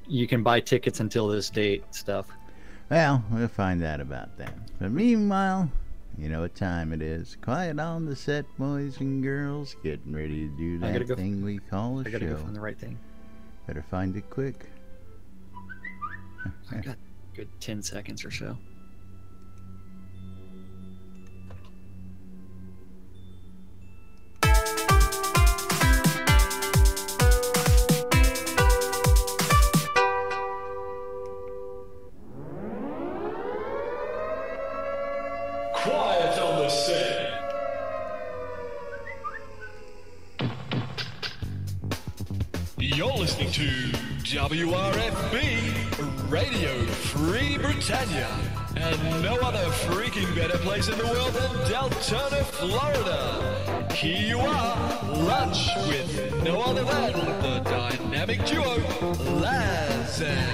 you can buy tickets until this date stuff. Well, we'll find out about that. But meanwhile, you know what time it is. Quiet on the set, boys and girls. Getting ready to do that thing we call a show. I gotta go find the right thing. Better find it quick. I got a good 10 seconds or so. Quiet on the set. You're listening to WRFB Radio Free Britannia, and no other freaking better place in the world than Deltona, Florida. Here you are, lunch with no other than the dynamic duo, Laz and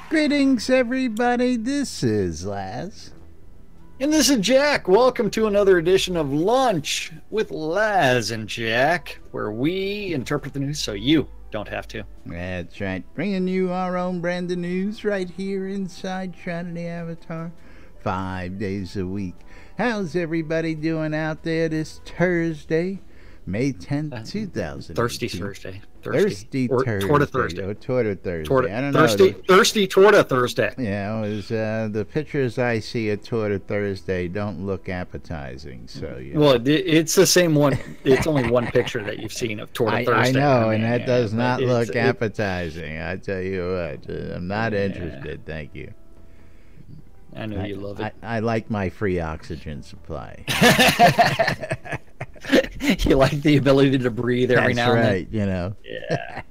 Greetings, everybody. This is Laz. And this is Jack. Welcome to another edition of Lunch with Laz and Jack, where we interpret the news so you don't have to. That's right. Bringing you our own brand of news right here inside Shroud the Avatar 5 days a week. How's everybody doing out there this Thursday, May 10th, 2000? Thirsty Thursday. Thirsty or Thursday. Torta Thursday. Or Torta Thursday. I don't thirsty, know. Thirsty Torta Thursday. Yeah, it was, the pictures I see of Torta Thursday don't look appetizing. So you know. Well, it's the same one. It's only one picture that you've seen of Torta Thursday. I know, and that does not look appetizing. I tell you what, I'm not interested. Thank you. I know you love it. I like my free oxygen supply. You like the ability to breathe every now and then. That's right, you know. Yeah.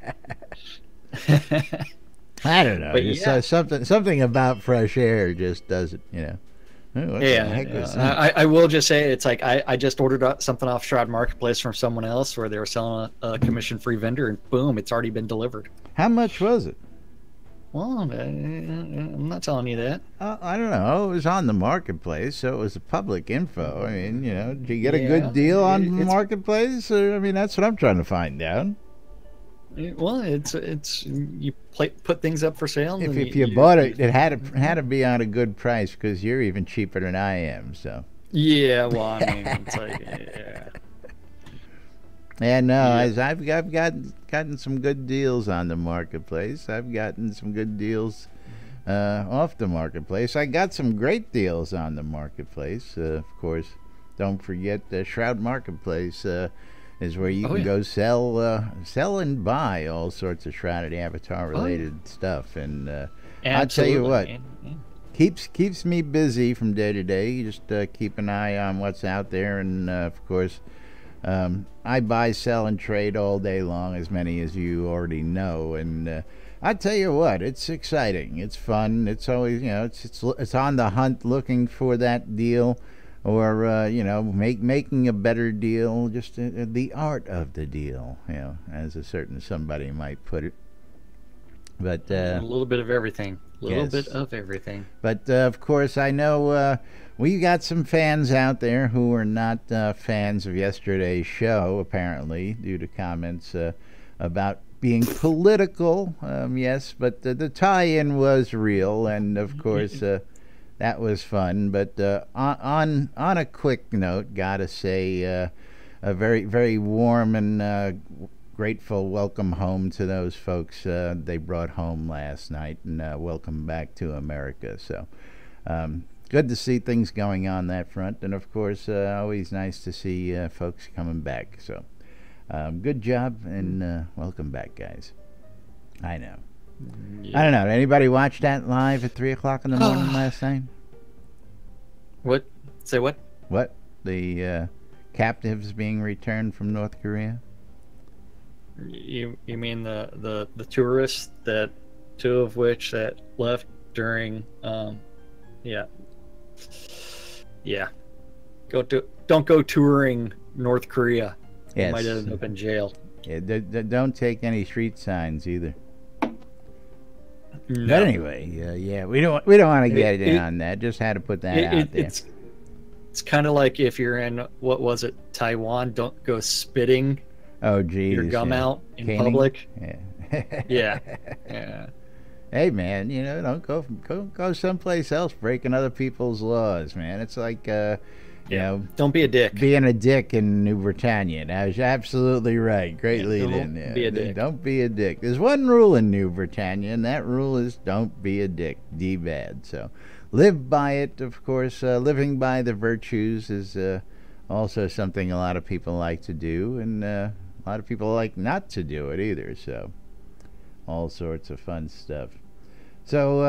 I don't know. But Just, something about fresh air just doesn't, you know. What the heck was that? I will just say it's like I just ordered something off Shroud Marketplace from someone else where they were selling a commission-free vendor, and boom, it's already been delivered. How much was it? Well, I'm not telling you that. I don't know. It was on the marketplace, so it was a public info. I mean, you know, did you get a good deal on the marketplace? I mean, that's what I'm trying to find out. Well, it's you put things up for sale. If you bought it, it had to be on a good price because you're even cheaper than I am. So. Yeah, well, I mean, it's like yeah. And I've gotten some good deals on the marketplace. I've gotten some good deals off the marketplace. I got some great deals on the marketplace. Of course, don't forget the Shroud Marketplace is where you can go sell and buy all sorts of Shrouded Avatar related stuff. And I'll tell you what, keeps me busy from day to day. You just keep an eye on what's out there, and of course. I buy, sell, and trade all day long, as many as you already know. And I tell you what, it's exciting. It's fun. It's always, you know, it's on the hunt, looking for that deal, or you know, making a better deal. Just the art of the deal, you know, as a certain somebody might put it. But a little bit of everything. A little bit of everything. But of course, I know. We got some fans out there who are not fans of yesterday's show, apparently, due to comments about being political. Yes, but the tie-in was real, and of course, that was fun. But on a quick note, gotta say, a very, very warm and grateful welcome home to those folks they brought home last night, and welcome back to America. So. Good to see things going on that front, and of course, always nice to see folks coming back. So, good job, and welcome back, guys. I know. Yeah. I don't know. Did anybody watch that live at 3 o'clock in the morning last night? What? Say what? What? The captives being returned from North Korea? You mean the tourists, that two of which that left during Yeah. Don't go touring North Korea. Yes. You might end up in jail. Yeah, don't take any street signs either. But No. anyway, yeah, we don't want to get in on that. Just had to put that out there. It's kind of like if you're in, what was it, Taiwan, don't go spitting Oh, geez, your gum yeah. out in Caning? public. Yeah. Yeah. Yeah. Hey, man, don't go someplace else breaking other people's laws, man. It's like, Don't be a dick. being a dick in New Britannia. That was absolutely right. Great lead in there. Be a dick. Don't be a dick. There's one rule in New Britannia, and that rule is don't be a dick. D-bad. So live by it, of course. Living by the virtues is also something a lot of people like to do, and a lot of people like not to do it either. So all sorts of fun stuff. So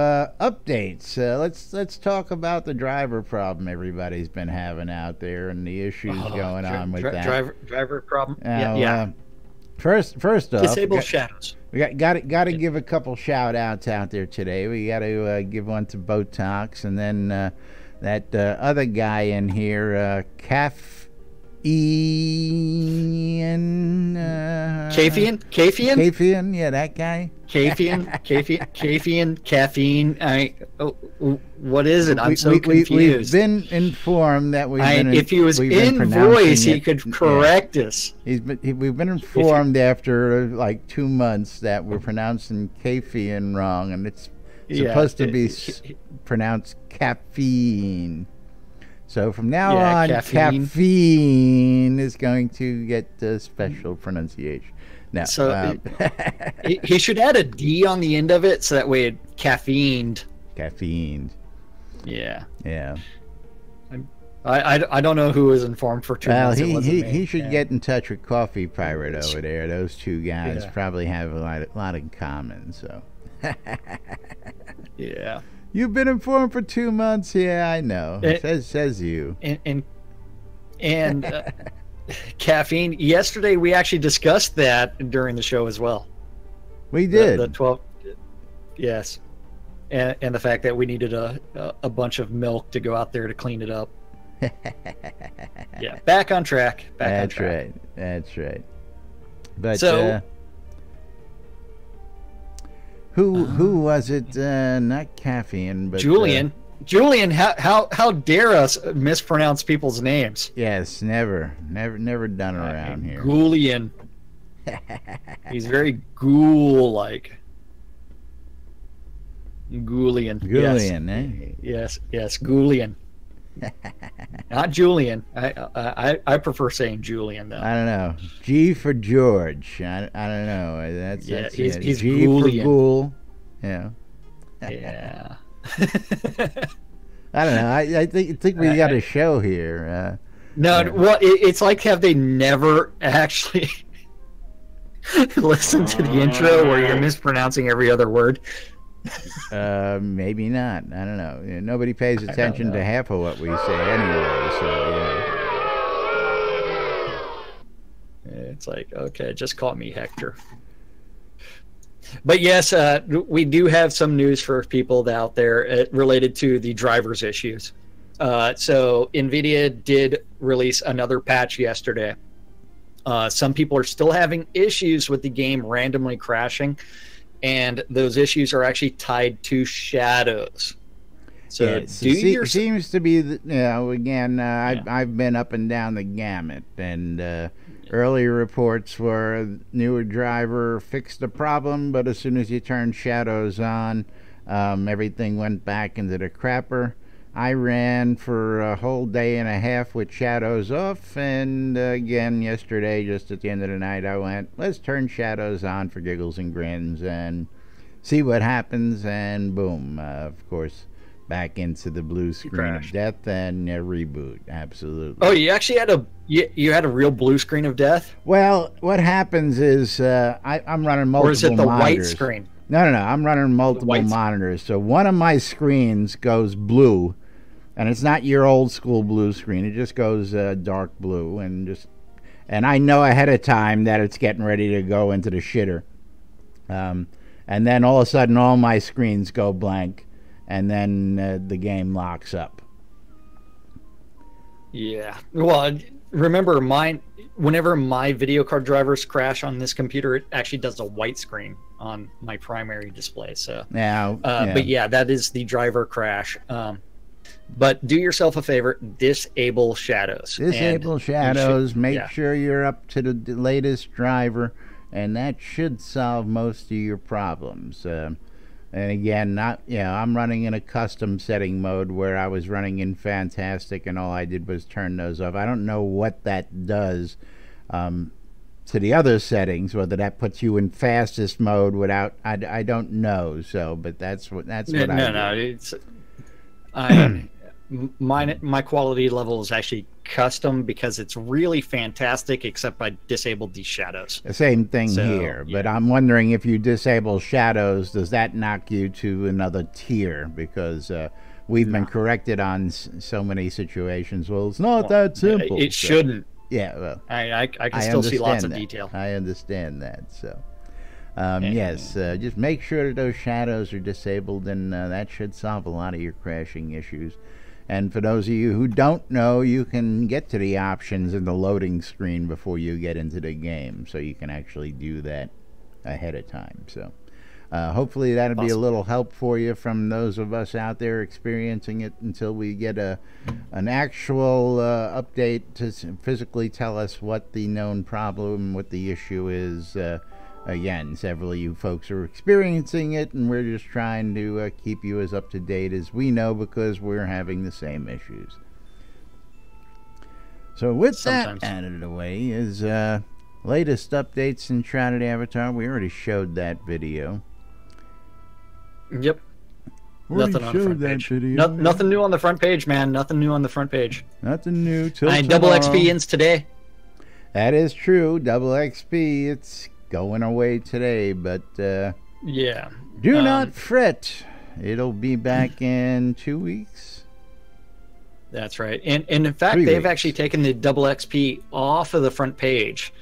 updates. Let's talk about the driver problem everybody's been having out there and the issues going on with that. Driver problem. Now, yeah. First off, Disable shadows. we got to give a couple shout outs out there today. We got to give one to Botox, and then that other guy in here, Caffeine. Caffeine? Yeah, that guy. Caffeine, caffeine. What is it? I'm so confused. We've been informed that if he was in voice, he could correct us. We've been informed after like 2 months that we're pronouncing caffeine wrong, and it's supposed to be pronounced caffeine. So from now on, caffeine is going to get a special pronunciation. Now, so he should add a D on the end of it, so that way it caffeined. Caffeined. Yeah. Yeah. I don't know who was informed for 2 months. He should get in touch with Coffee Pirate over there. Those two guys probably have a lot in common. So. Yeah. You've been informed for 2 months. Yeah, I know. Says you. And caffeine. Yesterday we actually discussed that during the show as well. We did. The 12. Yes. And the fact that we needed a bunch of milk to go out there to clean it up. Yeah, back on track. That's right. But so, who was it? Not caffeine, but Julian. Julian, how dare us mispronounce people's names? Yes, never done around here. Julian. He's very ghoul-like. Julian. Julian, yes. Yes, Julian. Not Julian. I prefer saying Julian though. I don't know. G for George. I don't know. That's he's G Julian. for Ghoul. Yeah. Yeah. I don't know. I think we got a show here. No, well, it's like, have they never actually listened to the intro where you're mispronouncing every other word? Maybe not. I don't know. Nobody pays attention to half of what we say anyway. So yeah. It's like, okay, just call me Hector. But yes, we do have some news for people out there related to the driver's issues. So NVIDIA did release another patch yesterday. Some people are still having issues with the game randomly crashing, and those issues are actually tied to shadows. So seems to be, again, I've been up and down the gamut, and earlier reports were newer driver fixed the problem, but as soon as you turned shadows on, everything went back into the crapper. I ran for a whole day and a half with shadows off, and again yesterday, just at the end of the night, I went, let's turn shadows on for giggles and grins and see what happens, and boom, of course, back into the blue screen of death and reboot. Absolutely. Oh, you actually had you had a real blue screen of death? Well, what happens is I'm running multiple monitors. Or is it the white screen? No, I'm running multiple monitors. So one of my screens goes blue, and it's not your old school blue screen. It just goes dark blue, and I know ahead of time that it's getting ready to go into the shitter. And then all of a sudden, all my screens go blank, and then the game locks up. Yeah. Well, remember mine. Whenever my video card drivers crash on this computer, it actually does a white screen on my primary display. So now, but yeah, that is the driver crash. But do yourself a favor, disable shadows. Disable shadows. Make sure you're up to the latest driver, and that should solve most of your problems. And again, I'm running in a custom setting mode where I was running in Fantastic, and all I did was turn those off. I don't know what that does to the other settings, whether that puts you in fastest mode without. I don't know. So, but that's what I did. No, it's my quality level is actually custom because it's really fantastic, except I disabled these shadows. The same thing here, but I'm wondering if you disable shadows, does that knock you to another tier? Because we've been corrected on so many situations. Well, it's not that simple. It shouldn't. Yeah, well, I can still see lots of detail. I understand that. So, yes, just make sure that those shadows are disabled, and that should solve a lot of your crashing issues. And for those of you who don't know, you can get to the options in the loading screen before you get into the game, so you can actually do that ahead of time. So hopefully that'll be a little help for you from those of us out there experiencing it until we get an actual update to physically tell us what the known problem, what the issue is. Again, several of you folks are experiencing it, and we're just trying to keep you as up to date as we know, because we're having the same issues. So with that out of the way is latest updates in Shroud Avatar. We already showed that video. Yep. Nothing on the front page. Nothing new on the front page, man. Nothing new on the front page. Nothing new till Double XP ins today. That is true. Double XP, it's going away today, but yeah, do not fret, it'll be back in 2 weeks. That's right. And in fact, they've actually taken the double XP off of the front page,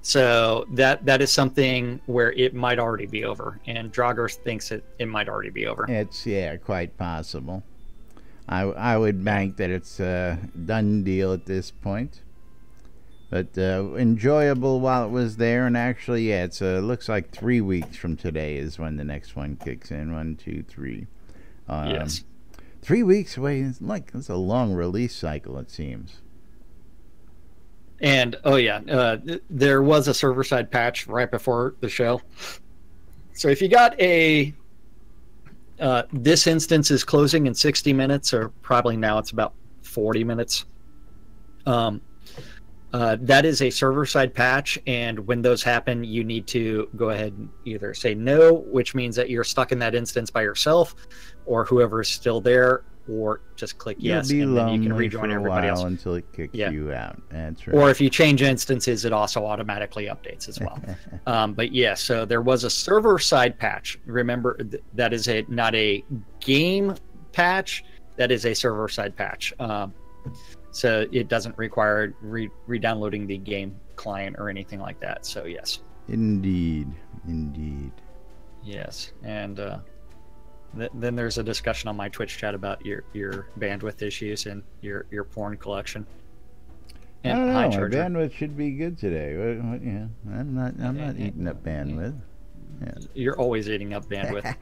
so that is something where it might already be over, and Draugr thinks it might already be over. It's quite possible. I would bank that it's a done deal at this point. But enjoyable while it was there, and actually, it looks like 3 weeks from today is when the next one kicks in. 1, 2, 3. Yes. 3 weeks away. It's a long release cycle, it seems. And there was a server-side patch right before the show. So if you got a this instance is closing in 60 minutes, or probably now it's about 40 minutes. That is a server-side patch, and when those happen, you need to go ahead and either say no, which means that you're stuck in that instance by yourself, or whoever is still there, or just click yes, and then you can rejoin everybody else until it kicks you out. That's right. Or if you change instances, it also automatically updates as well. But yeah, so there was a server-side patch. Remember, that is not a game patch. That is a server-side patch. So it doesn't require re-downloading the game client or anything like that. So yes. Indeed. Yes, and then there's a discussion on my Twitch chat about your bandwidth issues and your porn collection. And I don't know. My bandwidth should be good today. I'm not eating up bandwidth. Yeah. You're always eating up bandwidth.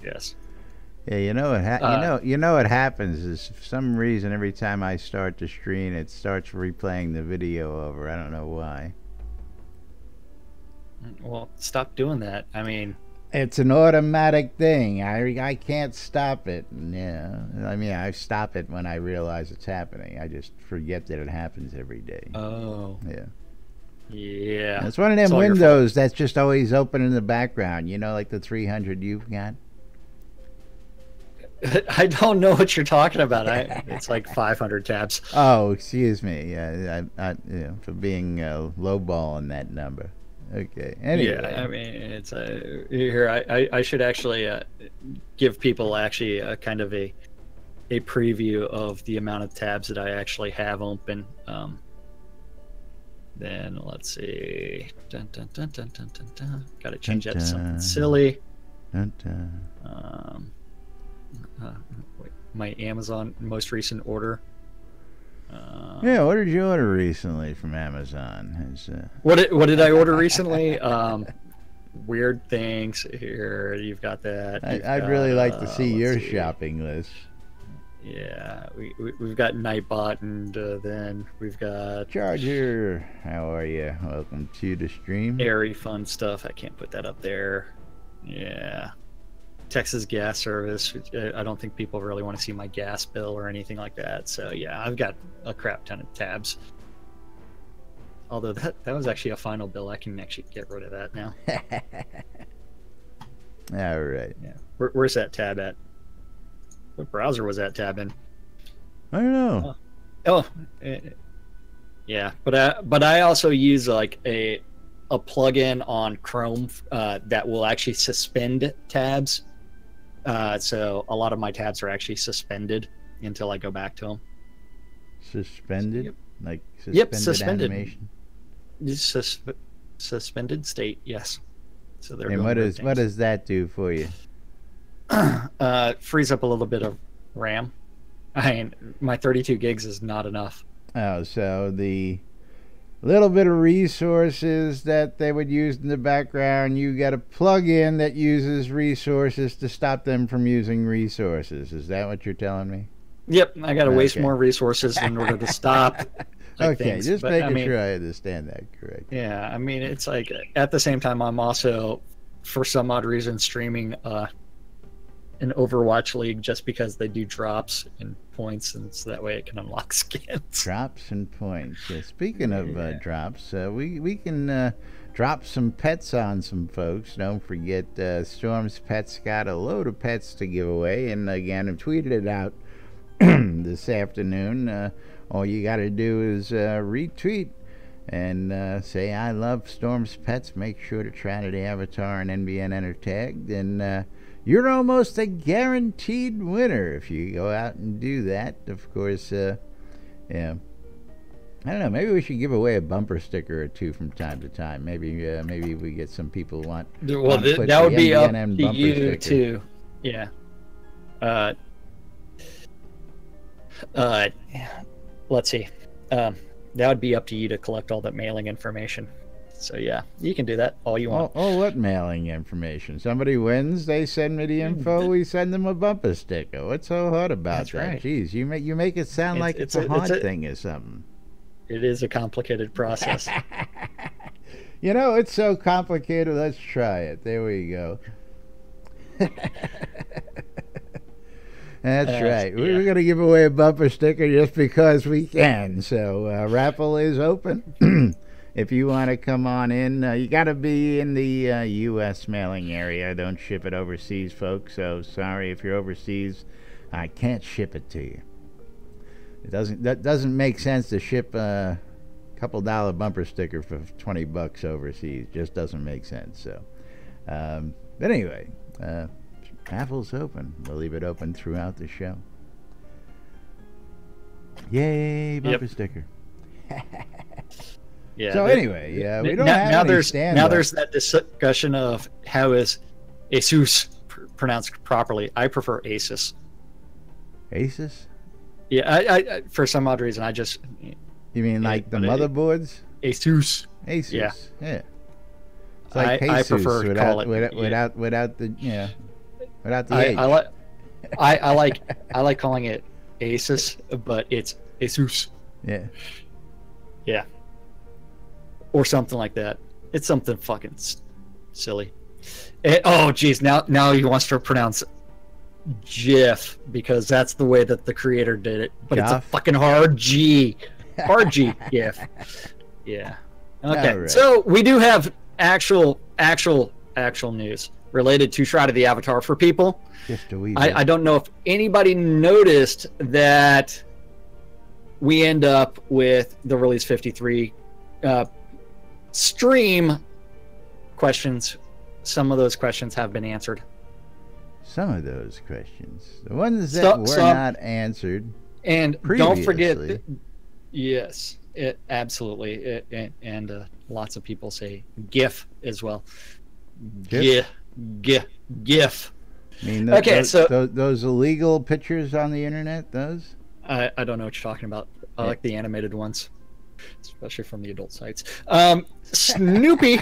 Yes. Yeah, you know what happens is, for some reason, every time I start to stream, it starts replaying the video over. I don't know why. Well, stop doing that. I mean, it's an automatic thing. I can't stop it. Yeah, I mean, I stop it when I realize it's happening. I just forget that it happens every day. Oh. Yeah. Yeah. It's one of them windows that's just always open in the background. You know, like the 300 you've got. I don't know what you're talking about. It's like 500 tabs. Oh, excuse me. Yeah, for being lowballing that number. Okay. Anyway. Yeah, I mean, it's here. I should actually give people actually a kind of a preview of the amount of tabs that I actually have open. Then let's see. Got to change that to something silly. Wait, my Amazon most recent order. Yeah, what did you order recently from Amazon? What did I order recently? Weird things here. You've got that. I'd really like to see your shopping list. Yeah, we've got Nightbot, and then we've got Charger. How are you? Welcome to the stream. Airy fun stuff. I can't put that up there. Yeah. Texas gas service. I don't think people really want to see my gas bill or anything like that. So yeah, I've got a crap ton of tabs. Although that was actually a final bill. I can actually get rid of that now. All right. Yeah. Where's that tab at? What browser was that tab in? I don't know. Yeah, but I also use like a plugin on Chrome that will actually suspend tabs. So a lot of my tabs are actually suspended until I go back to them. Suspended? Yep. Like suspended, suspended animation? Suspended state, yes. So they're and what does that do for you? Frees up a little bit of RAM. I mean, my 32 gigs is not enough. Oh, so the little bit of resources that they would use in the background, you got a plug-in that uses resources to stop them from using resources. Is that what you're telling me? Yep, I got to waste more resources in order to stop. Okay, things. Just making sure I understand that correct. Yeah, I mean, it's like at the same time, I'm also, for some odd reason, streaming an Overwatch League just because they do drops and points, and so that way it can unlock skins. Drops and points. Yeah, speaking of drops, we can drop some pets on some folks. Don't forget, Storm's Pets got a load of pets to give away, and again, I tweeted it out this afternoon. All you got to do is retweet and say, I love Storm's Pets. Make sure to try to the avatar and NBNN are tagged, and you're almost a guaranteed winner if you go out and do that. Of course, yeah. I don't know. Maybe we should give away a bumper sticker or two from time to time. Maybe we get some people who want. Well, that would be up to you too. Yeah. Let's see. That would be up to you to collect all that mailing information. So yeah, you can do that all you want. Oh, what mailing information? Somebody wins, they send me the info, we send them a bumper sticker. What's so hard about That's that? Right. Jeez, you make it sound like it's a hard thing or something. It is a complicated process. You know, it's so complicated. Let's try it. There we go. That's right. Yeah. We're going to give away a bumper sticker just because we can. So raffle is open. If you want to come on in, you got to be in the U.S. mailing area. I don't ship it overseas, folks. So sorry if you're overseas. I can't ship it to you. That doesn't make sense to ship a couple dollar bumper sticker for $20 overseas. Just doesn't make sense. So, but anyway, raffle's open. We'll leave it open throughout the show. Yay, bumper sticker. Yeah. So anyway, we don't have any stand-up. Now there's that discussion of how is Asus pronounced properly. I prefer Asus. Asus? Yeah, I for some odd reason I just. You mean like the motherboards? Asus. Asus. Yeah. It's like I prefer to call it without the H. I like calling it Asus, but it's Asus. Yeah. Yeah. Or something like that. It's something fucking silly. Geez, now he wants to pronounce GIF because that's the way that the creator did it. But it's a fucking hard G. Hard G, GIF. Yeah. Okay, right. So we do have actual news related to Shroud of the Avatar for people. Just a wee bit. I don't know if anybody noticed that we end up with the Release 53 stream questions. Some of those questions have been answered. Some of those questions. The ones that were not answered. And previously. Don't forget, yes, absolutely. And lots of people say GIF as well. GIF. I mean, those illegal pictures on the internet, those? I don't know what you're talking about. I like the animated ones, especially from the adult sites. Snoopy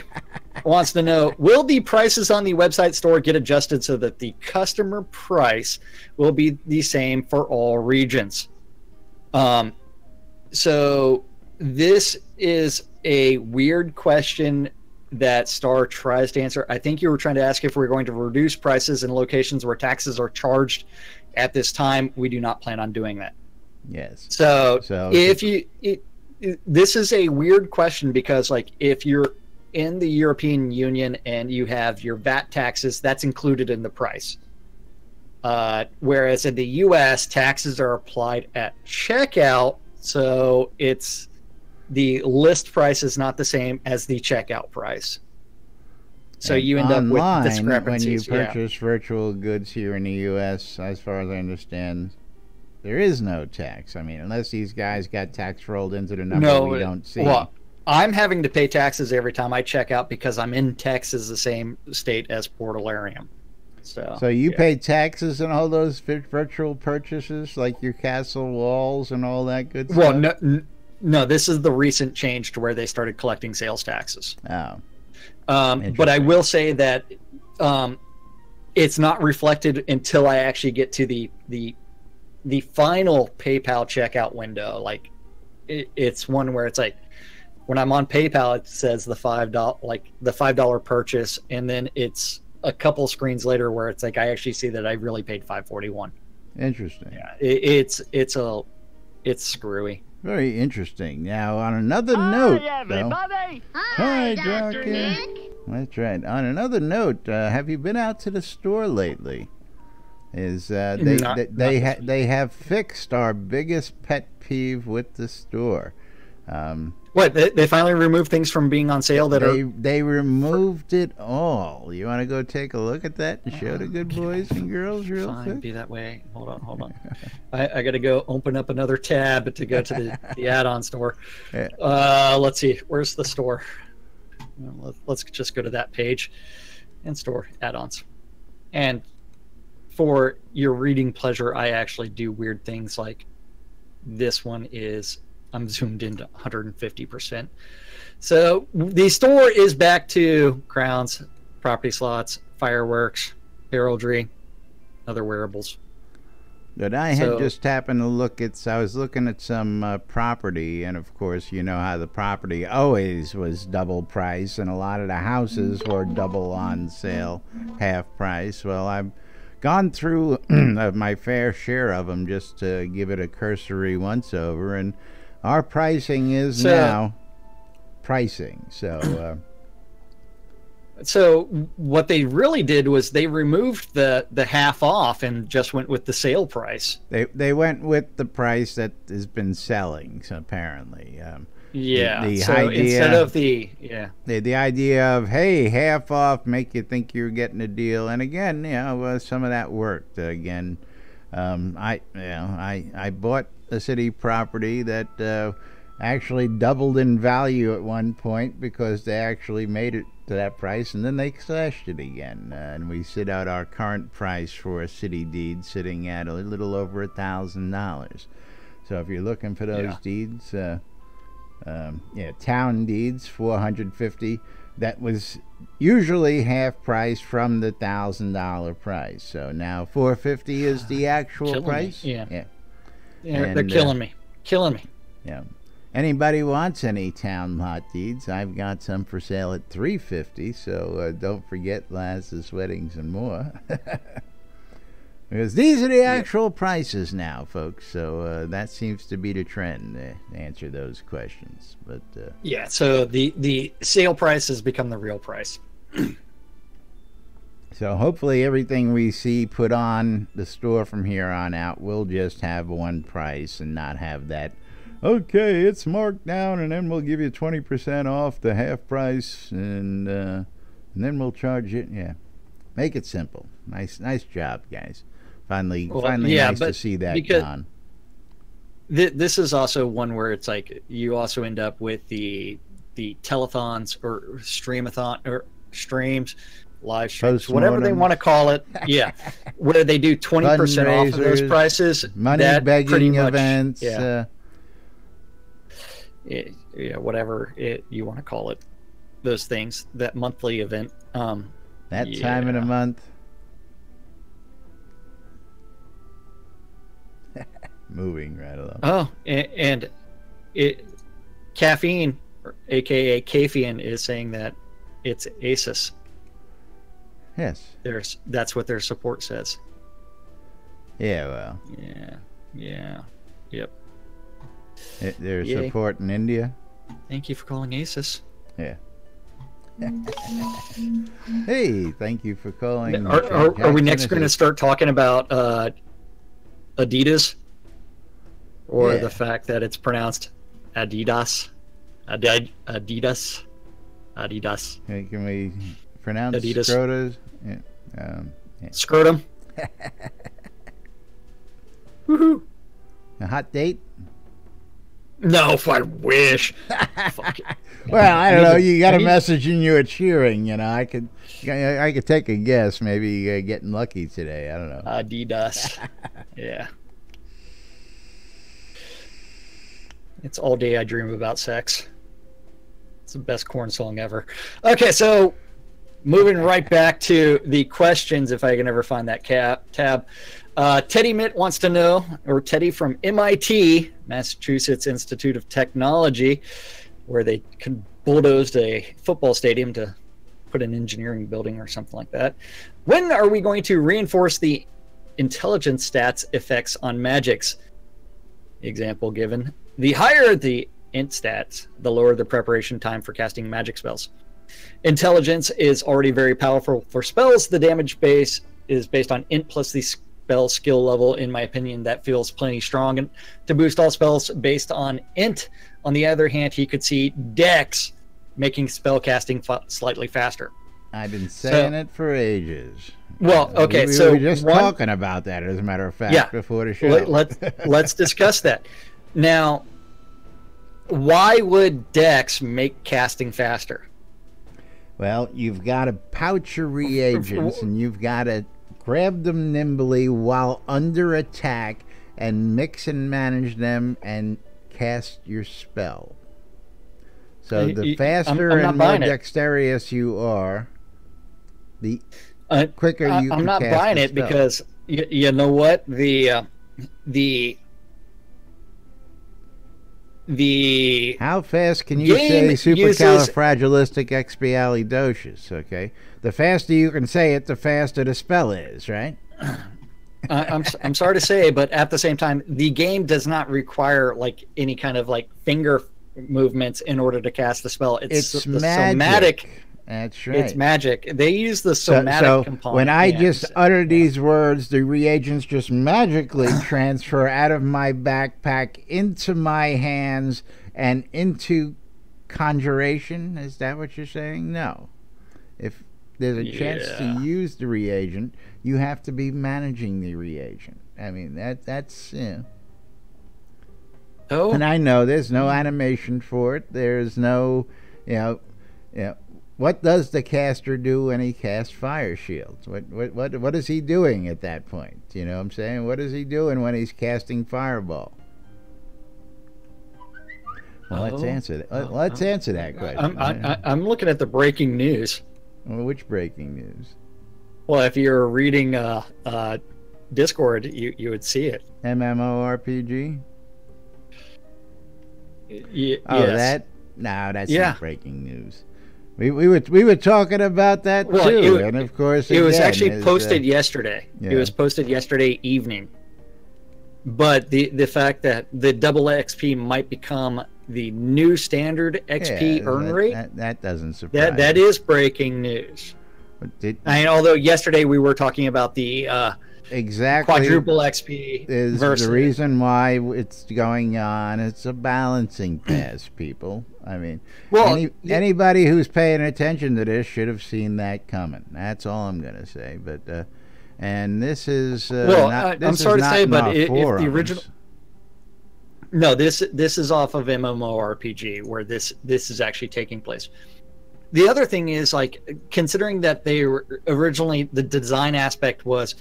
wants to know, will the prices on the website store get adjusted so that the customer price will be the same for all regions? So this is a weird question that Star tries to answer. I think you were trying to ask if we're going to reduce prices in locations where taxes are charged. At this time, we do not plan on doing that. Yes. So if this is a weird question, because like if you're in the European Union and you have your VAT taxes, that's included in the price. Whereas in the US, taxes are applied at checkout, so it's the list price is not the same as the checkout price. So you end up with discrepancies. When you purchase virtual goods here in the US, as far as I understand, there is no tax. I mean, unless these guys got tax rolled into the number we don't see. Well, I'm having to pay taxes every time I check out because I'm in Texas, the same state as Portalarium. So you pay taxes on all those virtual purchases, like your castle walls and all that good stuff? Well, no, this is the recent change to where they started collecting sales taxes. Oh. But I will say that it's not reflected until I actually get to the final PayPal checkout window. Like it's one where it's like when I'm on PayPal, it says the $5 purchase, and then it's a couple screens later where it's like I actually see that I really paid $5.41. Interesting. Yeah, it's screwy. Very interesting. Now, on another note, everybody. Hi, Dr. Nick. That's right. On another note, have you been out to the store lately? They have fixed our biggest pet peeve with the store. What, they finally removed things from being on sale they removed it all. You want to go take a look at that and show the good boys and girls real quick? Be that way. Hold on. I got to go open up another tab to go to the add-on store. Let's see. Where's the store? Let's just go to that page and store add-ons. And for your reading pleasure, I actually do weird things like this one is... I'm zoomed into 150%. So the store is back to crowns, property slots, fireworks, heraldry, other wearables. But I had just happened to look at, I was looking at some property, and of course, you know how the property always was double price, and a lot of the houses were double on sale, half price. Well, I've gone through my fair share of them just to give it a cursory once over, and our pricing is now pricing. So what they really did was they removed the half off and just went with the sale price. They went with the price that has been selling, so apparently. Instead of the idea of, hey, half off, make you think you're getting a deal, and again, some of that worked. Again, I bought a city property that actually doubled in value at one point because they actually made it to that price, and then they slashed it again, and we sit out our current price for a city deed sitting at a little over $1,000. So if you're looking for those deeds, town deeds, $450. That was usually half price from the $1,000 price. So now $450 is the actual price. Yeah. They're killing me. Yeah. Anybody wants any town lot deeds? I've got some for sale at $350. So don't forget Laz's Weddings and More. Because these are the actual prices now, folks. So that seems to be the trend to answer those questions. But so the sale price has become the real price. So hopefully everything we see put on the store from here on out will just have one price and not have that, okay, it's marked down and then we'll give you 20% off the half price and then we'll charge it. Yeah. Make it simple. Nice job, guys. Finally nice to see that gone. This is also one where it's like you also end up with the telethons or streamathon or streams live streams, whatever they want to call it. Yeah, where they do 20% off of those prices. Money begging events. Yeah, whatever you want to call it. Those things, that monthly event. That time of the month. Moving right along. Oh, and caffeine, aka caffeine, is saying that it's ASUS. Yes. That's what their support says. Yeah, well. Yep. Their support in India. Thank you for calling ASUS. Yeah. Hey, thank you for calling. Are we next going to start talking about Adidas? Or the fact that it's pronounced Adidas? Adidas? Okay, can we pronounce Adidas? Scrotas? Scrotum? Woohoo! A hot date? No, if I wish. Fuck it. Well, I don't know. You got a message and you were cheering. You know, I could take a guess. Maybe getting lucky today. I don't know. Adidas. Yeah. It's all day I dream about sex. It's the best corn song ever. Okay, so moving right back to the questions, if I can ever find that tab. Teddy Mitt wants to know, or Teddy from MIT, Massachusetts Institute of Technology, where they bulldozed a football stadium to put an engineering building or something like that. When are we going to reinforce the intelligence stats effects on magics? Example given. The higher the int stats, the lower the preparation time for casting magic spells. Intelligence is already very powerful for spells. The damage base is based on int plus the spell skill level. In my opinion, that feels plenty strong. And to boost all spells based on int. On the other hand, he could see dex making spell casting slightly faster. I've been saying it for ages. Well, okay, we so were just talking about that, as a matter of fact, before the show. Let's discuss that. Now, why would dex make casting faster? Well, you've got to pouch your reagents, and you've got to grab them nimbly while under attack and mix and manage them and cast your spell. So the faster and more dexterous you are, the quicker you can cast. I'm not buying it because you know what, the how fast can you say supercalifragilisticexpialidocious? Okay, the faster you can say it, the faster the spell is, right? I'm sorry to say, but at the same time, the game does not require like any kind of like finger movements in order to cast the spell. It's the somatic. That's right. It's magic. They use the somatic component. When I just utter these words, the reagents just magically transfer out of my backpack into my hands and into conjuration. Is that what you're saying? No. If there's a chance to use the reagent, you have to be managing the reagent. I mean, that's Oh. And I know there's no animation for it. There's no, what does the caster do when he casts fire shields? What is he doing at that point? You know what I'm saying? What is he doing when he's casting fireball? Well, let's answer that. Let's answer that question. I'm looking at the breaking news. Well, which breaking news? Well, if you're reading Discord, you would see it. MMORPG? Yes. That's not breaking news. We were talking about that too, and of course it was actually posted yesterday. Yeah. It was posted yesterday evening. But the fact that the double XP might become the new standard XP earn rate, that doesn't surprise. That is breaking news. Although yesterday we were talking about the quadruple XP is versus the reason why it's going on. It's a balancing pass, people. I mean, anybody who's paying attention to this should have seen that coming. That's all I'm going to say. But and this is I'm sorry to say, but if the original. No, this is off of MMORPG where this is actually taking place. the other thing is, like, considering that they were originally, the design aspect was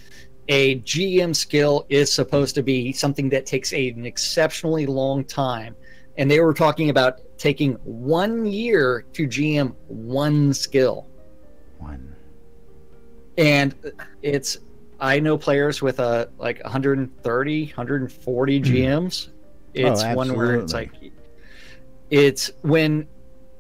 a GM skill is supposed to be something that takes an exceptionally long time. And they were talking about taking 1 year to GM one skill. One. And I know players with like 130, 140 GMs. It's one where it's like, it's when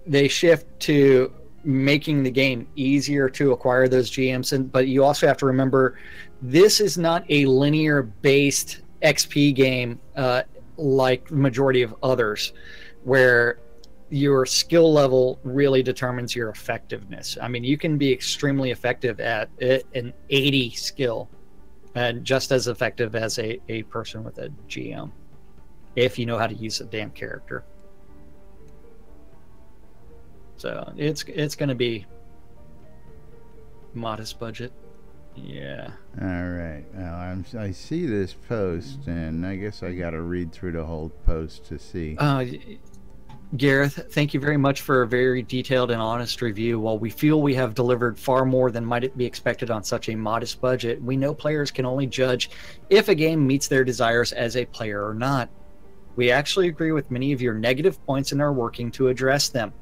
they shift to making the game easier to acquire those GMs. But you also have to remember, this is not a linear based XP game like the majority of others, where your skill level really determines your effectiveness. I mean, you can be extremely effective at an 80 skill and just as effective as a person with a GM, if you know how to use a damn character. So it's going to be modest budget. Yeah. All right. Well, I see this post, and I guess I got to read through the whole post to see. Gareth, thank you very much for a very detailed and honest review. While we feel we have delivered far more than might be expected on such a modest budget, we know players can only judge if a game meets their desires as a player or not. We actually agree with many of your negative points and are working to address them.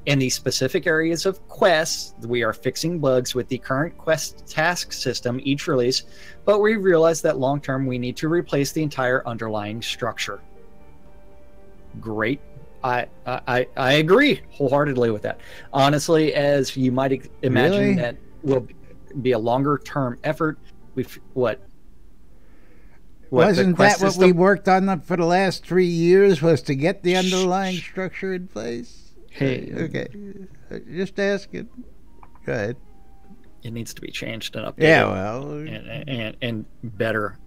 In the specific areas of quests, we are fixing bugs with the current quest task system each release, but we realize that long term we need to replace the entire underlying structure. Great. I agree wholeheartely with that. Honestly, as you might imagine, really? that will be a longer term effort. Wasn't that what we worked on for the last 3 years, was to get the underlying structure in place? Hey, okay. Just asking. Go ahead. It needs to be changed and updated. Yeah, well, and better.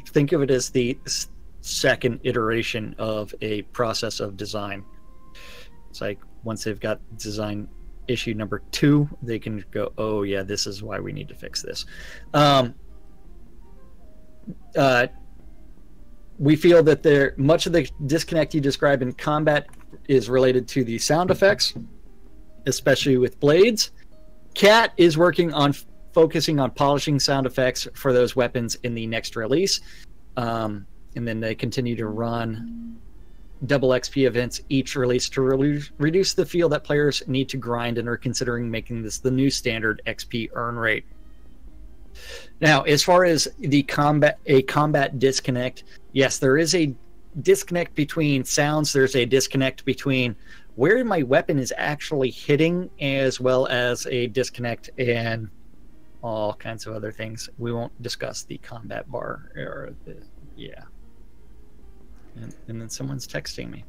Think of it as the second iteration of a process of design. It's like once they've got design issue number 2, they can go, oh yeah, this is why we need to fix this. We feel that much of the disconnect you describe in combat is related to the sound effects, especially with blades. Cat is working on focusing on polishing sound effects for those weapons in the next release. And then they continue to run double XP events each release to reduce the feel that players need to grind, and are considering making this the new standard XP earn rate. Now, as far as the combat disconnect, yes, there is a disconnect between sounds. There's a disconnect between where my weapon is actually hitting, as well as a disconnect in all kinds of other things. We won't discuss the combat bar yeah. And then someone's texting me.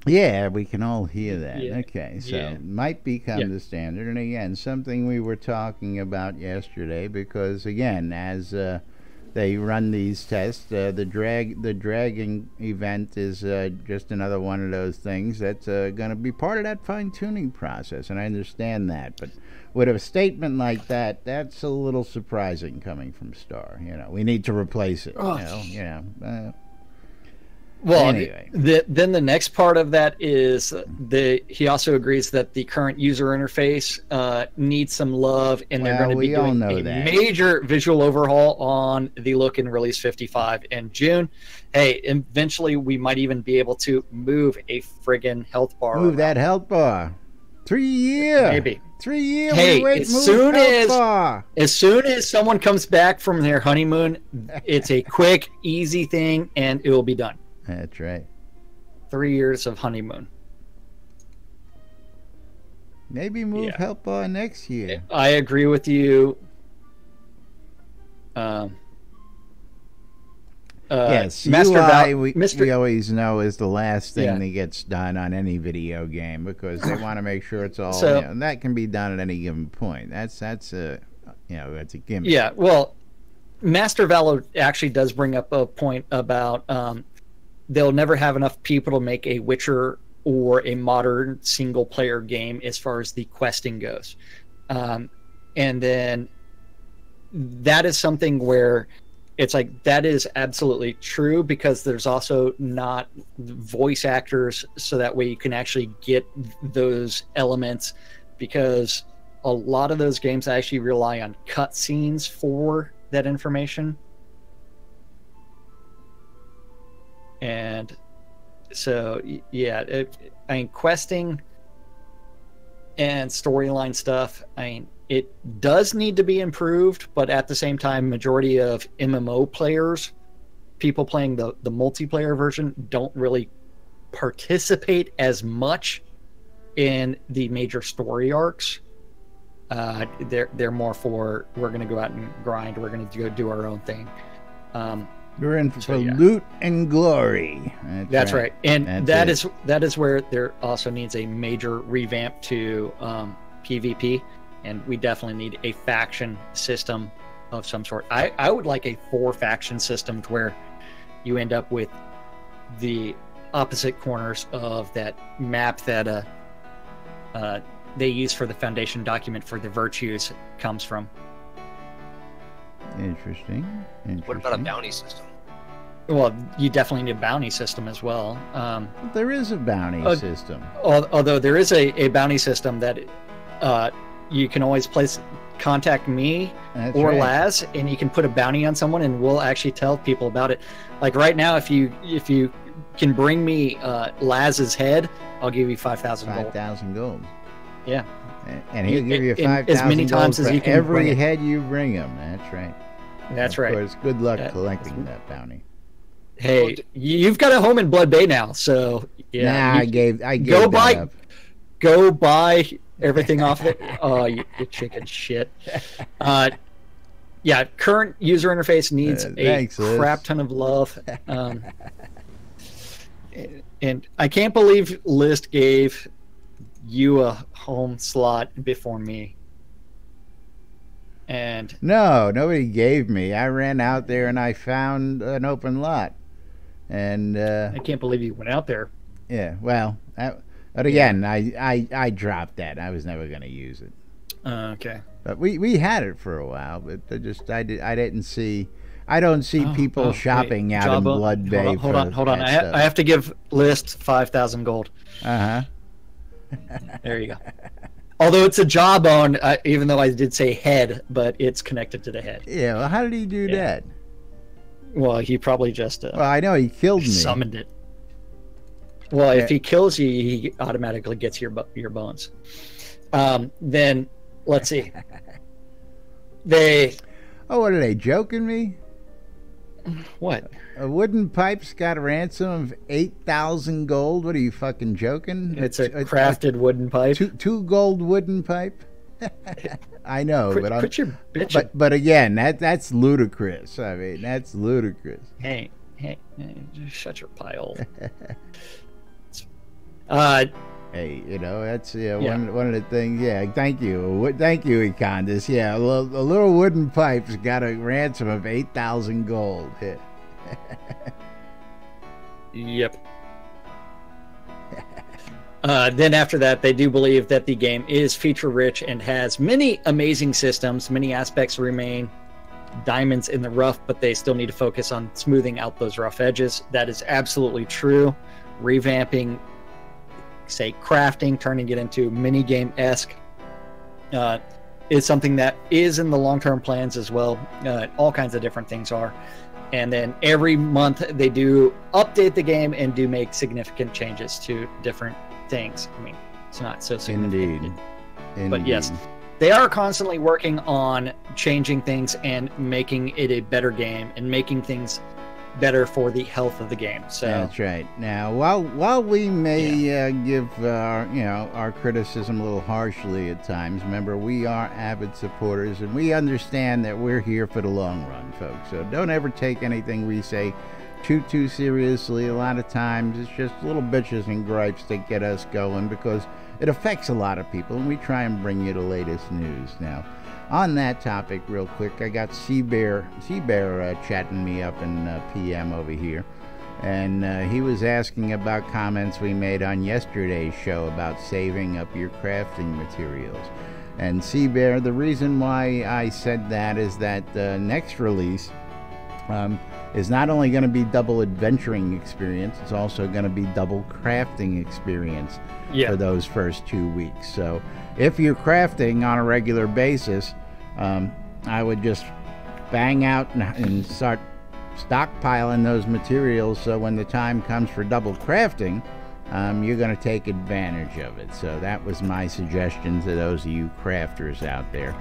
Yeah, we can all hear that. Yeah. Okay, so Yeah. it might become the standard. And again, something we were talking about yesterday, because again, as they run these tests, the dragging event is just another one of those things that's going to be part of that fine-tuning process, and I understand that. But with a statement like that, that's a little surprising coming from Star. You know, we need to replace it. Oh. Well, anyway. Then the next part of that is he also agrees that the current user interface needs some love, and they're going to be doing a major visual overhaul on the look in Release 55 in June. Hey, eventually we might even be able to move a friggin' health bar. Move that health bar. 3 years. Maybe. 3 years. Hey, as soon as someone comes back from their honeymoon, it's a quick, easy thing, and it will be done. That's right. 3 years of honeymoon. Maybe move Help Bar next year. I agree with you. Yes, Master we always know is the last thing that gets done on any video game, because they want to make sure it's all. And that can be done at any given point. That's a gimmick. Yeah, well, Master Valor actually does bring up a point about they'll never have enough people to make a Witcher or a modern single-player game as far as the questing goes. And then that is something where it's like that is absolutely true, because there's also not voice actors, so that way you can actually get those elements, because a lot of those games actually rely on cutscenes for that information. And so, yeah, I mean, questing and storyline stuff, I mean, it does need to be improved, but at the same time, majority of MMO players, people playing the multiplayer version, don't really participate as much in the major story arcs. They're more for, we're going to go out and grind, we're going to go do our own thing. We're in for loot and glory. That's right. And that is where there also needs a major revamp to PvP, and we definitely need a faction system of some sort. I would like a 4-faction system, to where you end up with the opposite corners of that map that they use for the foundation document for the virtues comes from. Interesting. What about a bounty system? Well, you definitely need a bounty system as well. There is a bounty system. Although there is a bounty system that you can always contact me or Laz, and you can put a bounty on someone, and we'll actually tell people about it. Like right now, if you can bring me Laz's head, I'll give you 5,000 gold. 5,000 gold. Yeah. And he'll give you 5,000 as many times gold as you for can every head you bring him. That's right. That's right. Of course, good luck collecting that bounty. Hey, you've got a home in Blood Bay now, so yeah. Nah, I gave go that buy, up. Go buy everything off of it. Oh, you chicken shit. Yeah, current user interface needs a crap ton of love. And I can't believe List gave you a home slot before me. And no, nobody gave me. I ran out there and I found an open lot. And I can't believe you went out there. Yeah, well, but again, I dropped that. I was never going to use it. Okay. But we had it for a while, but I don't see people shopping out in Blood Bay. Hold on. I have to give List 5,000 gold. Uh-huh. There you go. Although it's a jawbone, even though I did say head, but it's connected to the head. Yeah, well, how did he do that? Well, he probably just well, I know he killed me. Summoned it. Well, if he kills you, he automatically gets your bones. Then, let's see. What are they joking me? What? A wooden pipe's got a ransom of 8,000 gold. What are you fucking joking? It's a crafted wooden pipe. Two gold wooden pipe. I know, quit your bitching. But again, that's ludicrous. I mean, that's ludicrous. Hey, just shut your pie hole. Hey, that's one of the things. Yeah, thank you, Econdas. Yeah, a little wooden pipe's got a ransom of 8,000 gold. Yep. Then after that, they do believe that the game is feature-rich and has many amazing systems. Many aspects remain diamonds in the rough, but they still need to focus on smoothing out those rough edges. That is absolutely true. Revamping, say, crafting, turning it into mini-game-esque is something that is in the long-term plans as well. All kinds of different things are. And then every month they do update the game and do make significant changes to different things. I mean, it's not so significant. Indeed. But yes, they are constantly working on changing things and making it a better game and making things better for the health of the game. So that's right. Now, while we may give our criticism a little harshly at times, remember we are avid supporters and we understand that we're here for the long run, folks. So don't ever take anything we say too seriously. A lot of times it's just little bitches and gripes that get us going because it affects a lot of people, and we try and bring you the latest news. Now, on that topic, real quick, I got Seabear chatting me up in PM over here, and he was asking about comments we made on yesterday's show about saving up your crafting materials. And Seabear, the reason why I said that is that the next release is not only going to be double adventuring experience, it's also going to be double crafting experience for those first 2 weeks. So if you're crafting on a regular basis, I would just bang out and start stockpiling those materials, so when the time comes for double crafting, you're going to take advantage of it. So that was my suggestion to those of you crafters out there.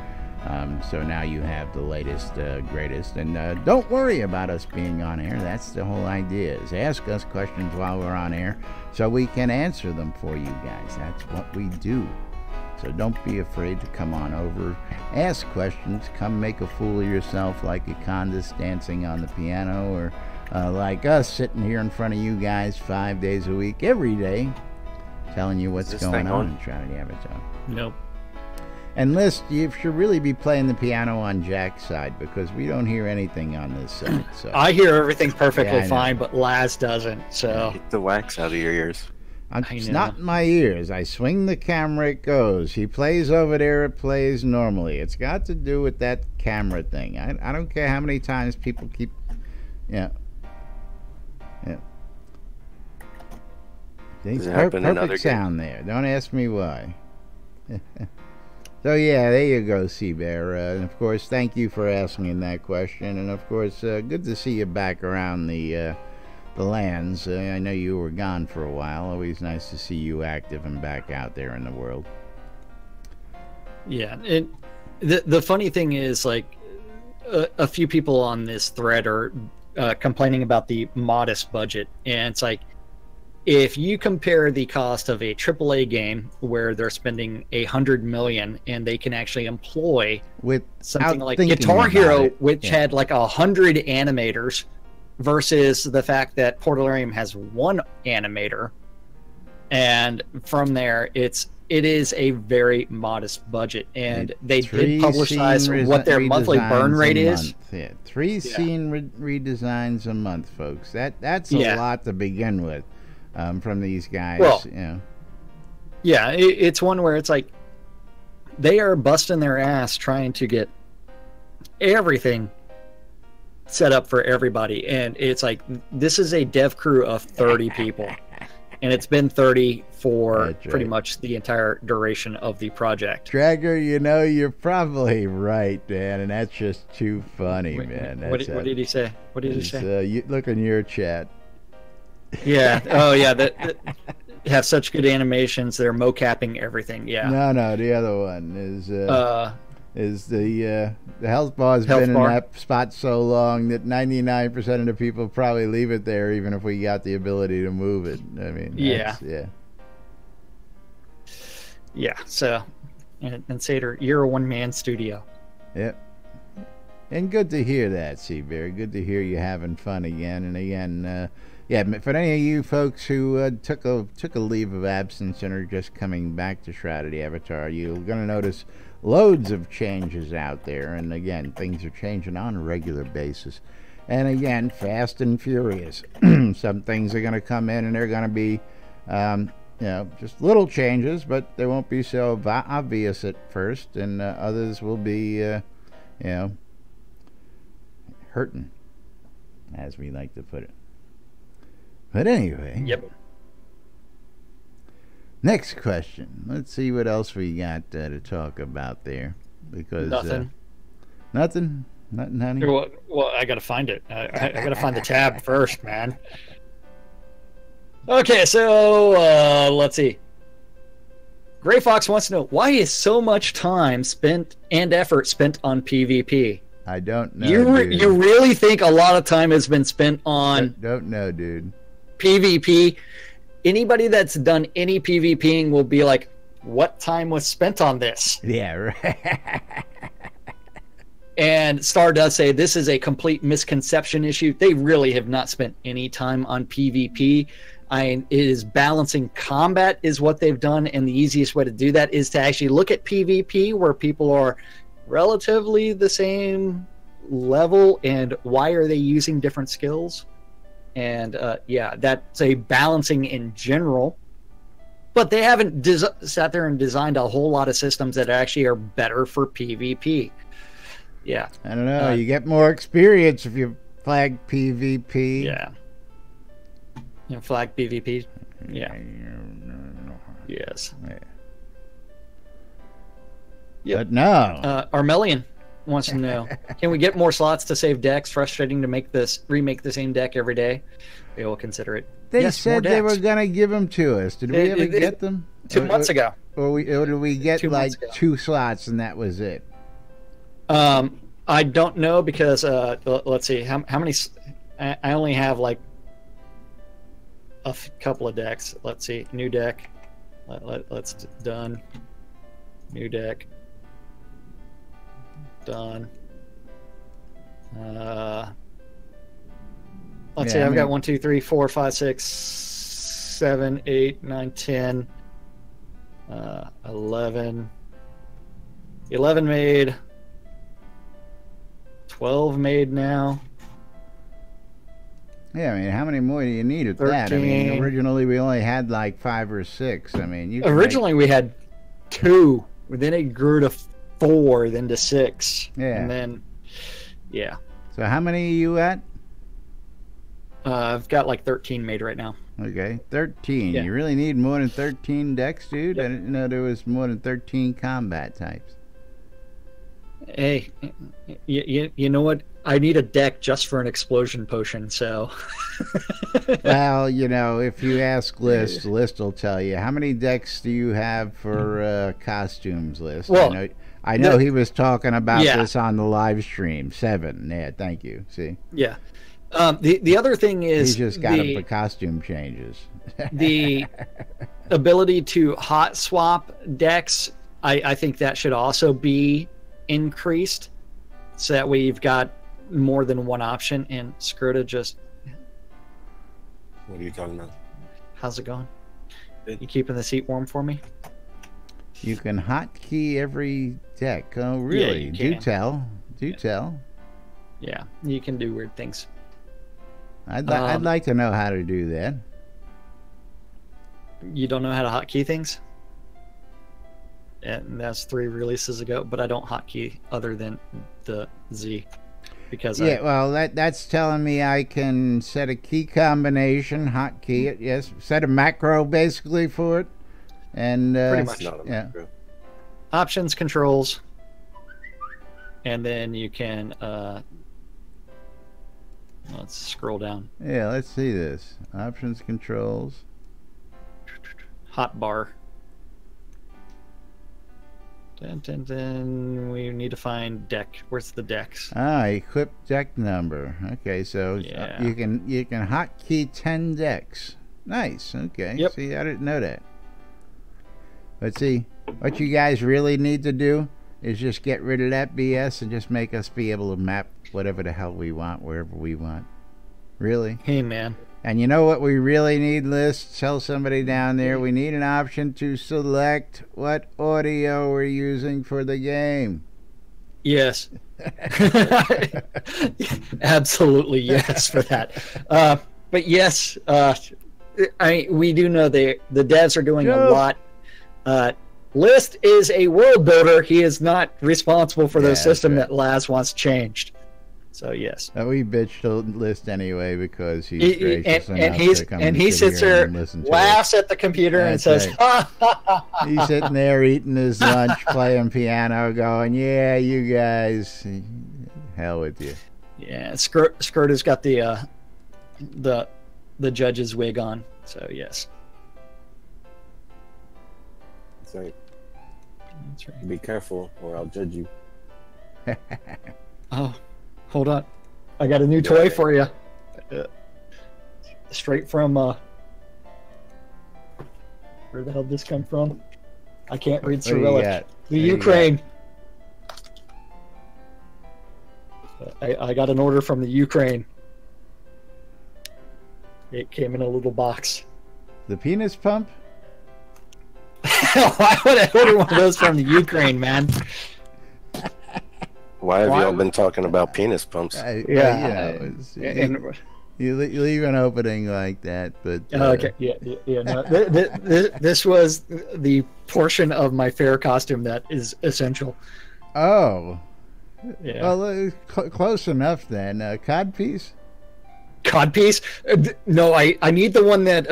So now you have the latest, greatest, and don't worry about us being on air. That's the whole idea, is ask us questions while we're on air so we can answer them for you guys. That's what we do. So don't be afraid to come on over, ask questions, come make a fool of yourself like a Candace dancing on the piano, or like us sitting here in front of you guys 5 days a week, every day, telling you what's going on in Shroud Avatar. Nope. And List, you should really be playing the piano on Jack's side, because we don't hear anything on this side. So. I hear everything perfectly fine, but Laz doesn't. So get the wax out of your ears. It's not in my ears. I swing the camera, it goes. He plays over there, it plays normally. It's got to do with that camera thing. I don't care how many times people keep... Yeah. Perfect sound there. Don't ask me why. So yeah, there you go, Seabear. And of course, thank you for asking that question. And of course, good to see you back around the lands. I know you were gone for a while. Always nice to see you active and back out there in the world. Yeah, the funny thing is, like, a few people on this thread are complaining about the modest budget, and it's like, if you compare the cost of a AAA game where they're spending $100 million and they can actually employ with something like Guitar Hero, which had like 100 animators, versus the fact that Portalarium has one animator, and from there it is a very modest budget, and they did publicize what their monthly burn rate is. Yeah, 3 scene redesigns a month, folks. That's a lot to begin with. From these guys, well, you know. Yeah, it's one where it's like they are busting their ass trying to get everything set up for everybody, and it's like, this is a dev crew of 30 people, and it's been 30 for pretty much the entire duration of the project. Dragger, you know, you're probably right, man, and that's just too funny, man. What did he say? What did he say? You look in your chat. Yeah. Oh, yeah. That have such good animations. They're mocapping everything. Yeah. No. The other one is the health bar's been in that spot so long that 99% of the people probably leave it there, even if we got the ability to move it. I mean, yeah. So, and Sater, you're a one-man studio. Yep. And good to hear that, Seabear. Good to hear you having fun again and again. Yeah, for any of you folks who took a leave of absence and are just coming back to Shrouded Avatar, you're going to notice loads of changes out there. And again, things are changing on a regular basis. And again, fast and furious. Some things are going to come in and they're going to be, just little changes, but they won't be so obvious at first. And others will be, hurting, as we like to put it. But anyway. Yep. Next question. Let's see what else we got to talk about there. Because nothing, honey. Well, I gotta find it. I gotta find the tab first, man. Okay, so let's see. Gray Fox wants to know, why is so much time spent and effort spent on PvP? I don't know. You really think a lot of time has been spent on? Don't know, dude. PvP. Anybody that's done any PvPing will be like, what time was spent on this? Yeah, right. And Star does say this is a complete misconception issue. They really have not spent any time on PvP. It is balancing combat is what they've done, and the easiest way to do that is to actually look at PvP where people are relatively the same level, and why are they using different skills. And that's a balancing in general, but they haven't sat there and designed a whole lot of systems that actually are better for PvP. I don't know. You get more experience if you Flag PvP. Yeah. Flag PvP. Yeah. Yes. Yep. But no. Armelian wants to know: can we get more slots to save decks? Frustrating to remake the same deck every day. We will consider it. They said they were gonna give them to us. Did we ever get them? 2 months ago. Or did we get like 2 slots and that was it? I don't know because let's see how many. I only have like a couple of decks. Let's see, new deck. Let's done. New deck. Done. Let's see. I've got 1, 2, 3, 4, 5, 6, 7, 8, 9, 10, 11. 11 made. 12 made now. Yeah, I mean, how many more do you need at 13. That? I mean, originally we only had like 5 or 6. I mean, originally we had 2. Then it grew to 4, then to 6. Yeah. And then, yeah. So how many are you at? I've got like 13 made right now. Okay, 13. Yeah. You really need more than 13 decks, dude? Yep. I didn't know there was more than 13 combat types. Hey, you know what? I need a deck just for an explosion potion, so... Well, you know, if you ask List will tell you. How many decks do you have for costumes, List? Well, I know he was talking about this on the live stream. 7. Yeah, thank you. See? Yeah. The other thing is... He just got them for costume changes. The ability to hot swap decks, I think that should also be increased, so that way you've got more than one option. And Scroda just... What are you talking about? How's it going? You keeping the seat warm for me? You can hotkey every deck. Oh, really? Yeah, do tell. Do tell. Yeah, you can do weird things. I'd like to know how to do that. You don't know how to hotkey things? And that's 3 releases ago, but I don't hotkey other than the Z. Because well, that's telling me I can set a key combination, hotkey it, yes, set a macro basically for it, and pretty much. Not a macro. Options, controls, and then you can let's scroll down. Yeah, let's see this. Options, controls, hotbar. Then we need to find deck. Where's the decks? Equip deck number. Okay, so you can hotkey 10 decks. Nice. Okay. Yep. See, I didn't know that. But see, what you guys really need to do is just get rid of that BS and just make us be able to map whatever the hell we want wherever we want. Really? Hey, man. And you know what we really need, List? Tell somebody down there we need an option to select what audio we're using for the game. Yes. Absolutely yes for that. But yes, we do know the devs are doing a lot. List is a world builder. He is not responsible for the system that Laz wants changed. So yes, we bitched to List anyway because he's gracious and he sits there, laughs at the computer, and says, he's sitting there eating his lunch, playing piano, going, "Yeah, you guys, hell with you." Yeah, Skirta's got the judge's wig on, so yes. That's right. Be careful, or I'll judge you. Oh. Hold on. I got a new toy for you. Straight from, where the hell did this come from? I can't read Cyrillic. The Ukraine. I got an order from the Ukraine. It came in a little box. The penis pump? Why would I order one of those from the Ukraine, man? Why have y'all been talking about penis pumps? You leave an opening like that, but okay, no, this was the portion of my fair costume that is essential. Oh, yeah. Well, close enough then. Codpiece. Codpiece? No, I need the one that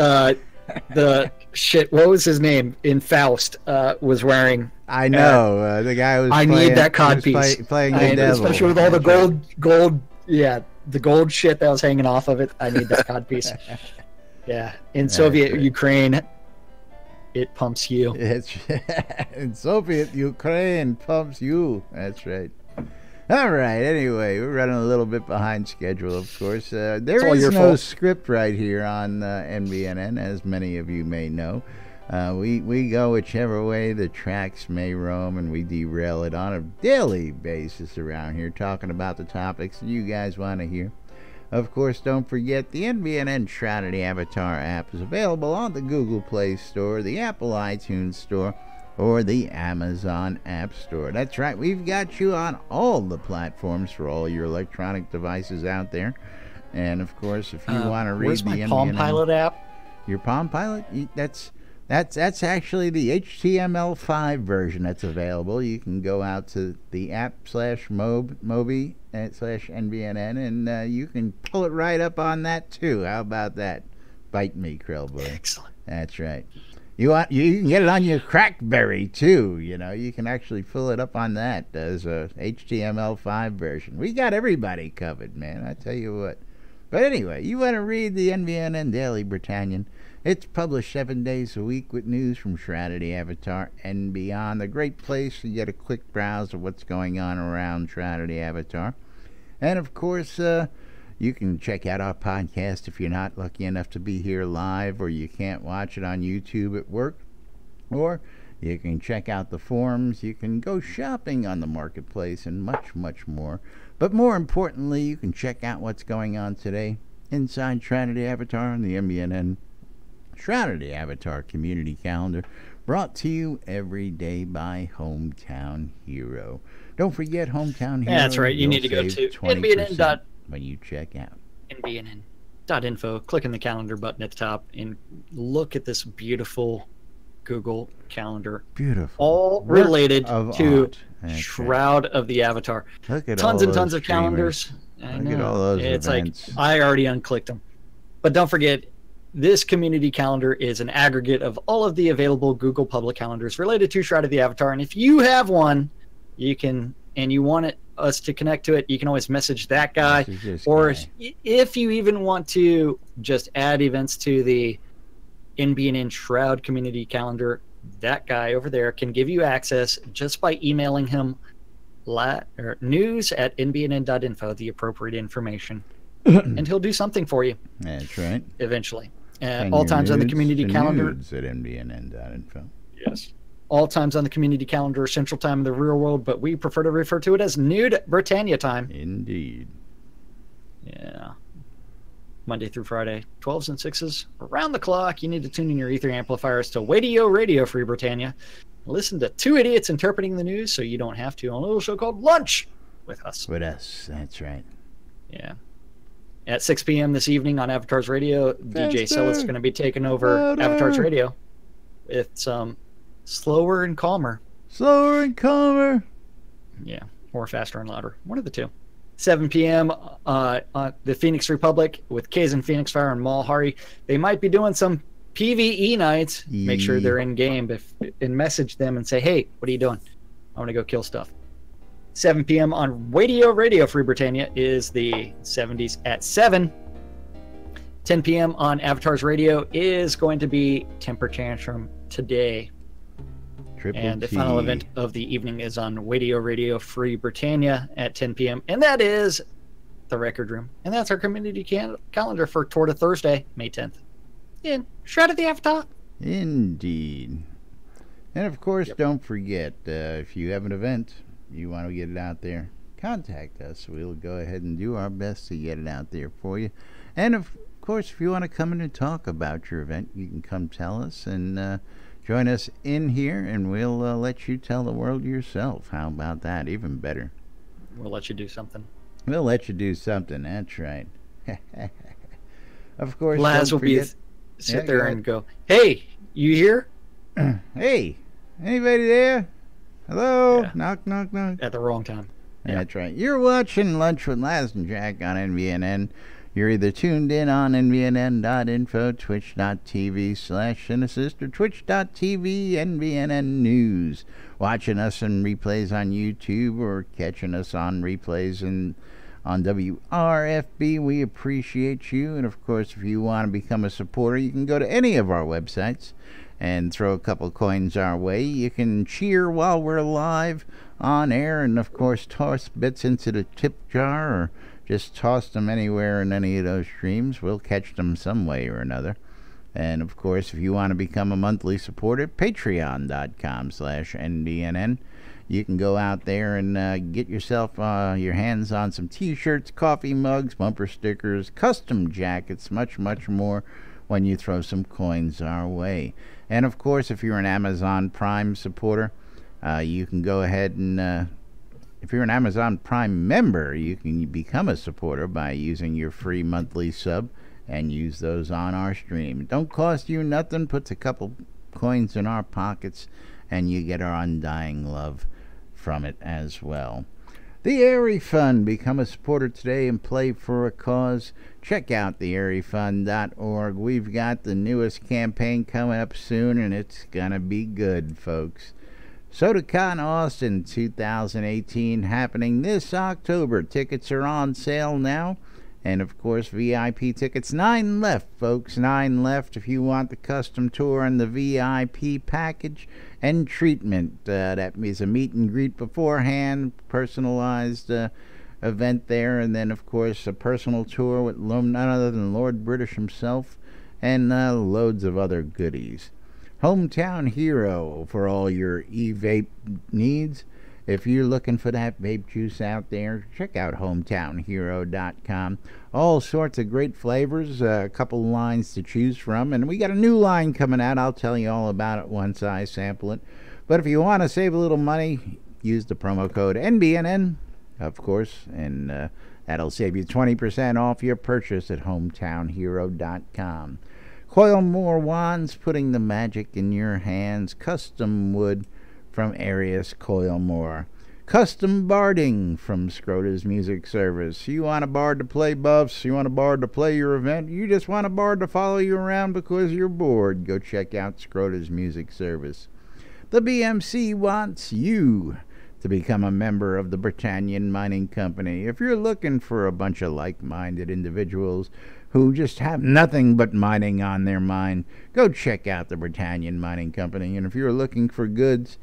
the shit. What was his name in Faust? Was wearing. I know the guy was. I playing, need that codpiece. Playing the devil, especially with all the gold. Yeah, the gold shit that was hanging off of it. I need that codpiece. Yeah, in Soviet Ukraine, it pumps you. It's in Soviet Ukraine pumps you. That's right. All right. Anyway, we're running a little bit behind schedule, of course. There is no script right here on NBNN, as many of you may know. We go whichever way the tracks may roam, and we derail it on a daily basis around here, talking about the topics that you guys want to hear. Of course, don't forget the NBNN Shroud of the Avatar app is available on the Google Play Store, the Apple iTunes Store, or the Amazon App Store. That's right, we've got you on all the platforms for all your electronic devices out there. And of course, if you want to read where's the my Palm Pilot app? Your Palm Pilot? That's actually the HTML5 version that's available. You can go out to the app/mobi/NBNN and you can pull it right up on that too. How about that? Bite me, Krillboy. Excellent. That's right. You can get it on your Crackberry too. You know, you can actually pull it up on that as a HTML5 version. We got everybody covered, man. I tell you what. But anyway, you want to read the NBNN Daily Britannian? It's published 7 days a week with news from Shroud of the Avatar and beyond. A great place to get a quick browse of what's going on around Shroud of the Avatar. And of course, you can check out our podcast if you're not lucky enough to be here live, or you can't watch it on YouTube at work. Or you can check out the forums. You can go shopping on the marketplace and much, much more. But more importantly, you can check out what's going on today inside Shroud of the Avatar on the NBNN Shroud of the Avatar community calendar, brought to you every day by Hometown Hero. Don't forget Hometown Hero. That's right. You need to go to NBNN. When you check out NBNN.info, click on the calendar button at the top, and look at this beautiful Google calendar. Beautiful. All related to Shroud right. of the Avatar. Look at tons all and tons those of calendars. I know. Look at all those it's events. Like I already unclicked them. But don't forget, this community calendar is an aggregate of all of the available Google public calendars related to Shroud of the Avatar. And if you have one, you can, and you want us to connect to it, you can always message that guy. Or if you even want to just add events to the NBNN Shroud community calendar, that guy over there can give you access just by emailing him news@nbnn.info, the appropriate information. And he'll do something for you. That's right. Eventually. All times on the community calendar. Nudes at nbnn.info. Yes. All times on the community calendar, Central Time in the real world, but we prefer to refer to it as Nude Britannia time. Indeed. Yeah. Monday through Friday, 12s and 6s, around the clock. You need to tune in your ether amplifiers to Radio Free Britannia. Listen to two idiots interpreting the news so you don't have to on a little show called Lunch with us. With us, that's right. Yeah. At 6 p.m. this evening on Avatar's Radio, DJ Sellett's going to be taking over Avatar's Radio with some slower and calmer. Slower and calmer. Yeah, or faster and louder. One of the two. 7 p.m. On the Phoenix Republic with Kazan Phoenix Fire and Mal Hari. They might be doing some PvE nights. Make sure they're in game and message them and say, hey, what are you doing? I want to go kill stuff. 7 p.m. on Radio Free Britannia is the 70s at 7. 10 p.m. on Avatar's Radio is going to be Temper Tantrum Today. And the final event of the evening is on Radio Free Britannia at 10 p.m. And that is the Record Room. And that's our community calendar for Tour to Thursday, May 10th. In Shroud of the Avatar. Indeed. And of course, don't forget, if you have an event, you want to get it out there, contact us. We'll go ahead and do our best to get it out there for you. And of course, if you want to come in and talk about your event, you can come tell us and join us in here, and we'll let you tell the world yourself. How about that? Even better. We'll let you do something. We'll let you do something. That's right. Of course, Laz will sit there and go, hey, you here? Hey, anybody there? Hello? Yeah. Knock, knock, knock. At the wrong time. That's right. You're watching Lunch with Laz and Jack on NBNN, You're either tuned in on NBNN.info, twitch.tv/Cinesist, or twitch.tv NBNN News. Watching us in replays on YouTube or catching us on replays on WRFB, we appreciate you. And of course, if you want to become a supporter, you can go to any of our websites and throw a couple coins our way. You can cheer while we're live on air, and of course toss bits into the tip jar, or just toss them anywhere in any of those streams. We'll catch them some way or another. And of course, if you want to become a monthly supporter, patreon.com/NBNN. You can go out there and get yourself your hands on some t-shirts, coffee mugs, bumper stickers, custom jackets, much, much more when you throw some coins our way. And of course, if you're an Amazon Prime supporter, you can go ahead and if you're an Amazon Prime member, you can become a supporter by using your free monthly sub and use those on our stream. It don't cost you nothing, puts a couple coins in our pockets, and you get our undying love from it as well. The Airy Fund. Become a supporter today and play for a cause. Check out theairyfund.org. We've got the newest campaign coming up soon, and it's gonna be good, folks. SodaCon Austin 2018 happening this October. Tickets are on sale now. And of course, VIP tickets, 9 left, folks, 9 left. If you want the custom tour and the VIP package and treatment, that means a meet and greet beforehand, personalized event there, and then of course a personal tour with none other than Lord British himself, and loads of other goodies. Hometown Hero for all your e-vape needs. If you're looking for that vape juice out there, check out hometownhero.com. All sorts of great flavors, a couple lines to choose from, and we got a new line coming out. I'll tell you all about it once I sample it. But if you want to save a little money, use the promo code NBNN, of course, and that'll save you 20% off your purchase at hometownhero.com. Coil More Wands, putting the magic in your hands. Custom wood from Arius Coil More. Custom barding from Scrota's Music Service. You want a bard to play buffs, you want a bard to play your event, you just want a bard to follow you around because you're bored, go check out Scrota's Music Service. The BMC wants you to become a member of the Britannian Mining Company. If you're looking for a bunch of like-minded individuals who just have nothing but mining on their mind, go check out the Britannian Mining Company. And if you're looking for goods,